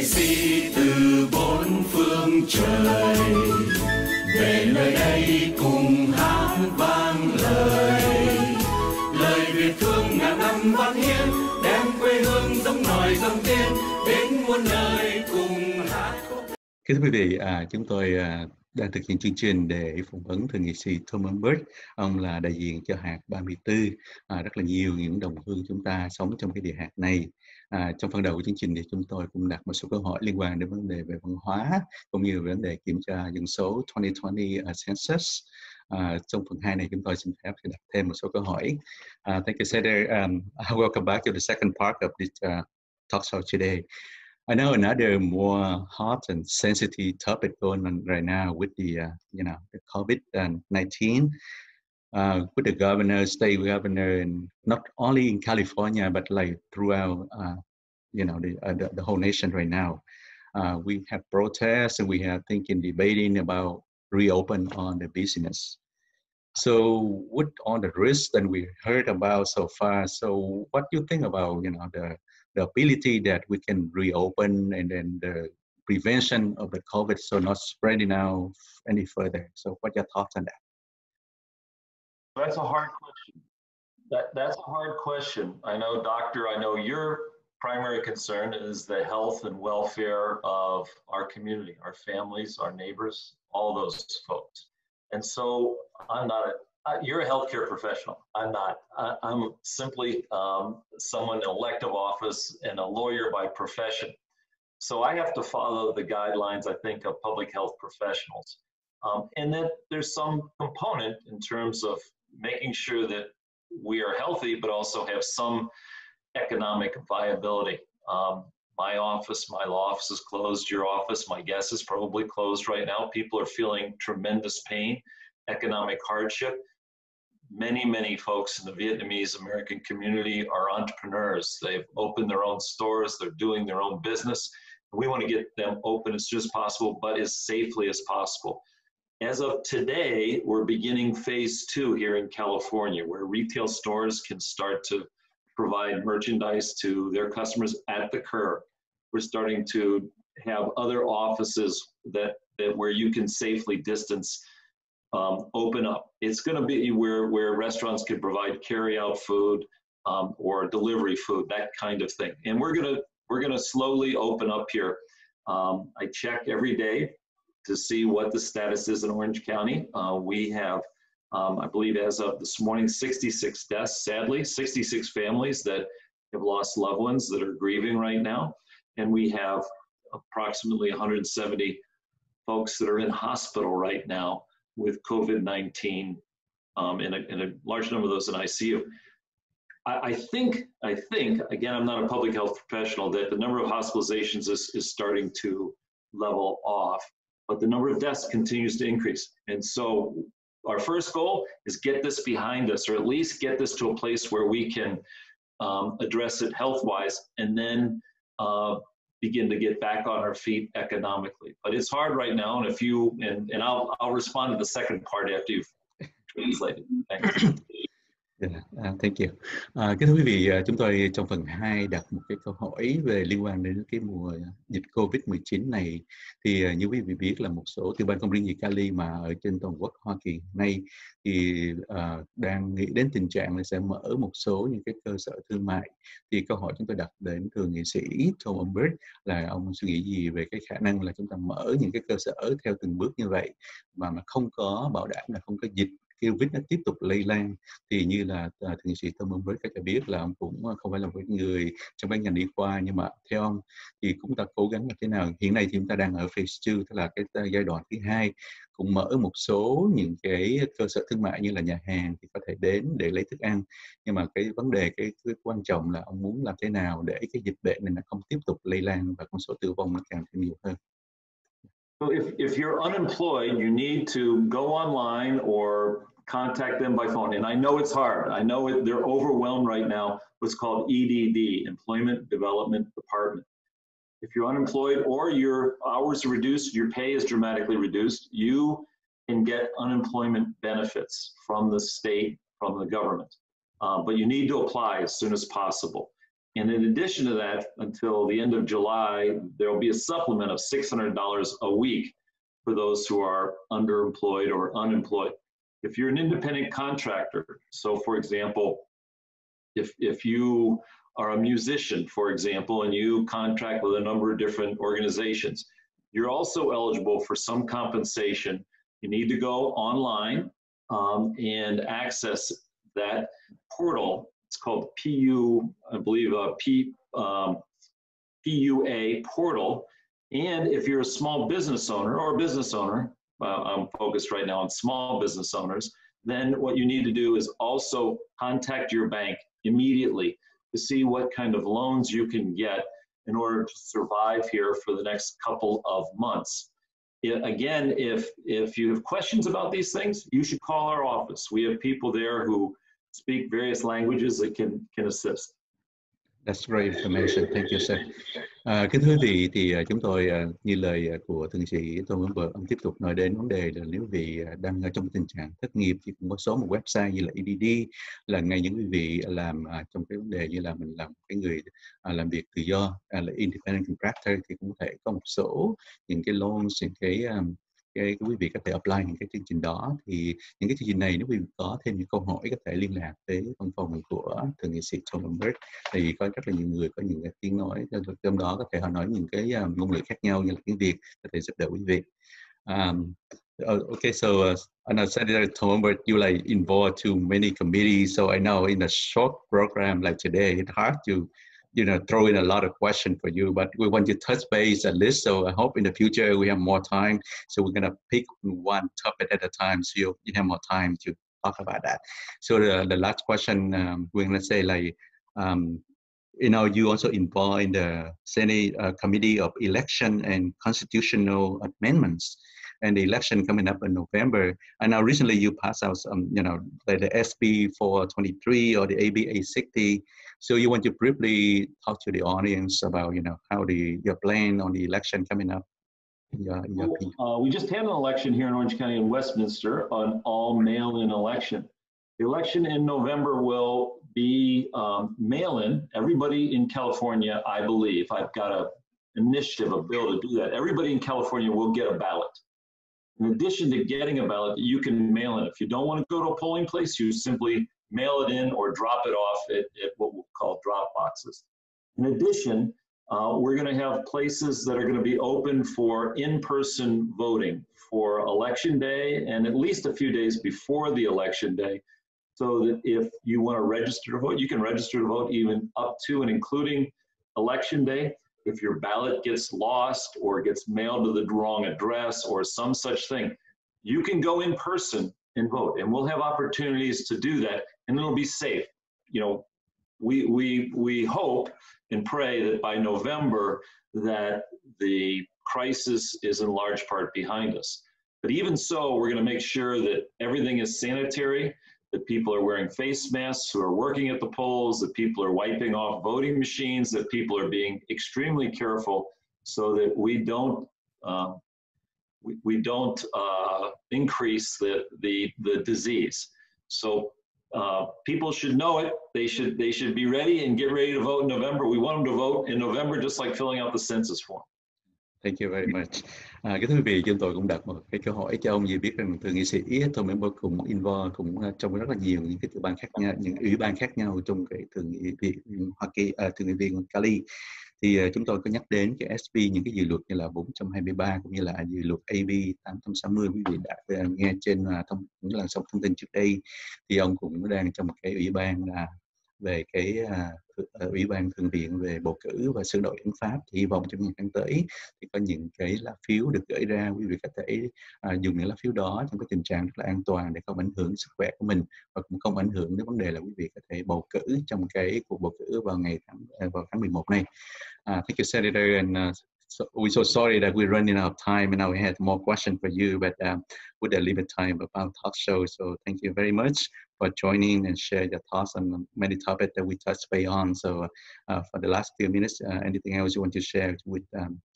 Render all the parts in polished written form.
sĩ từ bốn phương trời về nơi đây cùng hát vang lời Việt thương ngàn năm văn hiến, đem quê hương giống nòi giống tiên đến muôn nơi cùng hát. Kính thưa quý vị, chúng tôi đang thực hiện chương trình để phỏng vấn thượng nghị sĩ Thomas Bird. Ông là đại diện cho hạt 34, rất là nhiều những đồng hương chúng ta sống trong cái địa hạt này. Trong phần đầu của chương trình thì chúng tôi cũng đặt một số câu hỏi liên quan đến vấn đề về văn hóa cũng như vấn đề kiểm tra dân số 2020 census. Trong phần 2 này chúng tôi xin phép đặt thêm một số câu hỏi. Thank you, Senator. Welcome back to the second part of this talk show today. I know another more hot and sensitive topic going on right now with the the COVID-19, with the governor, state governor, and not only in California but like throughout the whole nation right now. We have protests and we have debating about reopen on the business. So with all the risks that we heard about so far, so what do you think about the ability that we can reopen and then the prevention of the COVID so not spreading out any further? So what are your thoughts on that? That's a hard question. That's a hard question. I know, Doctor, I know your primary concern is the health and welfare of our community, our families, our neighbors, all those folks. And so I'm not you're a healthcare professional. I'm not. I'm simply someone in elective office and a lawyer by profession. So I have to follow the guidelines, I think, of public health professionals. And then there's some component in terms of making sure that we are healthy, but also have some economic viability. My office, my law office is closed. Your office, my guess, is probably closed right now. People are feeling tremendous pain, economic hardship. Many folks in the Vietnamese American community are entrepreneurs. They've opened their own stores. They're doing their own business. We want to get them open as soon as possible, but as safely as possible. As of today, we're beginning phase 2 here in California, where retail stores can start to provide merchandise to their customers at the curb. We're starting to have other offices that where you can safely distance open up. It's going to be where restaurants can provide carry-out food or delivery food, that kind of thing. And we're gonna slowly open up here. I check every day to see what the status is in Orange County. We have, I believe, as of this morning, 66 deaths. Sadly, 66 families that have lost loved ones that are grieving right now, and we have approximately 170 folks that are in hospital right now with COVID-19, and a large number of those in ICU. I think, again, I'm not a public health professional, that the number of hospitalizations is starting to level off, but the number of deaths continues to increase. And so our first goal is get this behind us, or at least get this to a place where we can address it health-wise, and then begin to get back on our feet economically. But it's hard right now, and I'll respond to the second part after you've translated. Thanks. Thank you. Kính thưa quý vị, chúng tôi trong phần 2 đặt một cái câu hỏi về liên quan đến cái mùa dịch COVID-19 này. Thì như quý vị biết là một số tiểu bang không riêng gì Cali mà ở trên toàn quốc Hoa Kỳ nay thì đang nghĩ đến tình trạng là sẽ mở một số những cái cơ sở thương mại. Thì câu hỏi chúng tôi đặt đến thượng nghị sĩ Thomas Bird là ông suy nghĩ gì về cái khả năng là chúng ta mở những cái cơ sở theo từng bước như vậy mà không có bảo đảm là không có dịch COVID nó tiếp tục lây lan. Thì như là thượng nghị sĩ Thomas Bird có cho biết là ông cũng không phải là một người trong các ngành y khoa, nhưng mà theo ông thì cũng ta cố gắng làm thế nào. Hiện nay thì chúng ta đang ở phase 2, tức là cái giai đoạn thứ 2, cũng mở một số những cái cơ sở thương mại như là nhà hàng thì có thể đến để lấy thức ăn. Nhưng mà cái vấn đề cái quan trọng là ông muốn làm thế nào để cái dịch bệnh này nó không tiếp tục lây lan và con số tử vong nó càng thêm nhiều hơn. So if you're unemployed, you need to go online or contact them by phone. And I know it's hard. I know they're overwhelmed right now. What's called EDD, Employment Development Department. If you're unemployed or your hours are reduced, your pay is dramatically reduced, you can get unemployment benefits from the state, from the government. But you need to apply as soon as possible. And in addition to that, until the end of July, there will be a supplement of $600 a week for those who are underemployed or unemployed. If you're an independent contractor, so for example, if you are a musician, for example, and you contract with a number of different organizations, you're also eligible for some compensation. You need to go online and access that portal. It's called PU, I believe, PUA portal. And if you're a small business owner or a business owner, I'm focused right now on small business owners, then what you need to do is also contact your bank immediately to see what kind of loans you can get in order to survive here for the next couple of months. Again, if you have questions about these things, you should call our office. We have people there who speak various languages that can assist. That's great information. Thank you, sir. Kính thưa quý vị, thì chúng tôi như lời của thượng nghị sĩ Tom Member, ông tiếp tục nói đến vấn đề là nếu quý vị đang ở trong tình trạng thất nghiệp thì cũng có số một website như là EDD, là ngay những quý vị làm trong cái vấn đề như là mình làm cái người làm việc tự do, là independent contractor, thì cũng có thể có một số những cái loans, những cái quý vị có thể apply những cái chương trình đó. Thì những cái chương trình này nếu quý vị có thêm những câu hỏi có thể liên lạc với văn phòng của thượng nghị sĩ Tom Member, thì có rất là nhiều người có những cái tiếng nói trong đó, có thể họ nói những cái ngôn ngữ khác nhau như là tiếng Việt, có thể giúp đỡ quý vị. Okay, so and I said that Tom Member, you like involved to many committees, so I know in a short program like today, it's hard to throw in a lot of questions for you, but we want to touch base at least. So I hope in the future we have more time. So we're gonna pick one topic at a time, so you have more time to talk about that. So the last question, we're gonna say like, you also involved in the Senate Committee of Election and Constitutional Amendments, and the election coming up in November. And now recently you passed out some, like the SB 423 or the AB 860. So you want to briefly talk to the audience about, how your plan on the election coming up? We just had an election here in Orange County in Westminster, an all mail-in election. The election in November will be mail-in. Everybody in California, I believe, I've got an initiative, a bill to do that. Everybody in California will get a ballot. In addition to getting a ballot, you can mail in. If you don't want to go to a polling place, you simply mail it in or drop it off at what we'll call drop boxes. In addition, we're going to have places that are going to be open for in-person voting for Election Day and at least a few days before the Election Day, so that if you want to register to vote, you can register to vote even up to and including Election Day. If your ballot gets lost or gets mailed to the wrong address or some such thing, you can go in person and vote, and we'll have opportunities to do that, and it'll be safe. We hope and pray that by November that the crisis is in large part behind us. But even so, we're going to make sure that everything is sanitary, that people are wearing face masks who are working at the polls, that people are wiping off voting machines, that people are being extremely careful so that we don't increase the disease. So people should know it. They should be ready and get ready to vote in November. We want them to vote in November, just like filling out the census form. Thank you very much. Kính thưa quý vị, chúng tôi cũng đặt một cái câu hỏi cho ông, vì biết rằng thượng nghị sĩ Tom Member cũng involved trong rất là nhiều những cái tiểu bang khác nhau, những ủy ban khác nhau trong cái thượng nghị viện Hoa Kỳ, thượng nghị viện Cali. Thì chúng tôi có nhắc đến cái SB, những cái dự luật như là 423 cũng như là dự luật AB 860, quý vị đã nghe trên những làn sóng thông tin trước đây. Thì ông cũng đang trong một cái ủy ban về cái ủy ban thượng viện về bầu cử và sửa đổi hiến pháp. Thì hy vọng trong những tháng tới thì có những cái lá phiếu được gửi ra, quý vị có thể dùng những lá phiếu đó trong cái tình trạng rất là an toàn để không ảnh hưởng sức khỏe của mình, và cũng không ảnh hưởng đến vấn đề là quý vị có thể bầu cử trong cái cuộc bầu cử vào tháng 11 này. Thank you, Senator, and so we're so sorry that we're running out of time, and now we had more questions for you, but with the limited time of our talk show, so thank you very much for joining and share your thoughts on many topics that we touched base on. So for the last few minutes, anything else you want to share with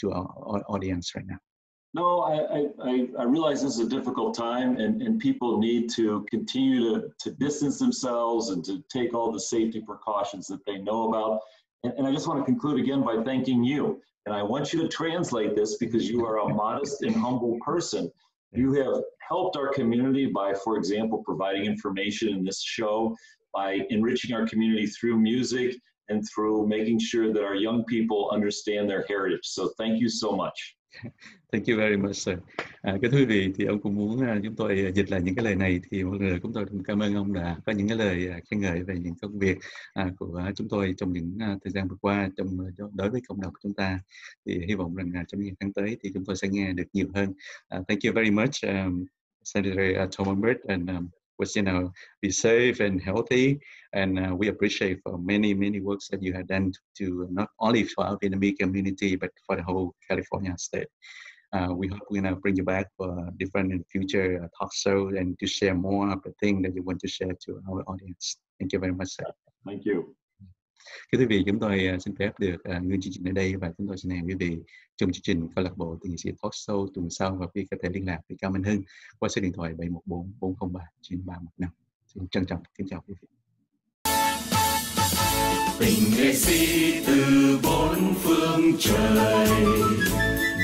to our audience right now? No, I realize this is a difficult time, and people need to continue to distance themselves and to take all the safety precautions that they know about. And I just want to conclude again by thanking you. And I want you to translate this because you are a modest and humble person. You have helped our community by, for example, providing information in this show, by enriching our community through music and through making sure that our young people understand their heritage. So thank you so much. Thank you very much, sir. Kính thưa quý vị, thì ông cũng muốn chúng tôi dịch lại những cái lời này, thì một lần nữa chúng tôi cảm ơn ông đã có những cái lời khen ngợi về những công việc của chúng tôi trong những thời gian vừa qua đối với cộng đồng của chúng ta. Thì hy vọng rằng trong những tháng tới thì chúng tôi sẽ nghe được nhiều hơn. Thank you very much, Senator Tom Humbert, and be safe and healthy, and we appreciate for many works that you have done to not only for our Vietnamese community but for the whole California state. We hope we're going to bring you back for different in future talk shows and to share more of the things that you want to share to our audience. Thank you very much, sir. Thank you. Quý vị, chúng tôi xin phép được ngưng chương trình ở đây, và chúng tôi xin hẹn quý vị trong chương trình câu lạc bộ Thượng nghị sĩ Talk Show tuần sau, và quý vị có thể liên lạc với Cao Minh Hưng qua số điện thoại 714-403-9315. Xin trân trọng kính chào quý vị. Tình nghệ sĩ từ bốn phương trời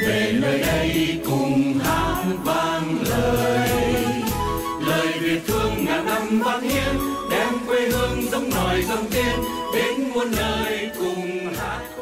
về nơi đây cùng hát vang lời Việt thương ngàn năm văn hiến, đem quê hương giống nòi giống tiên đến muôn nơi cùng hát.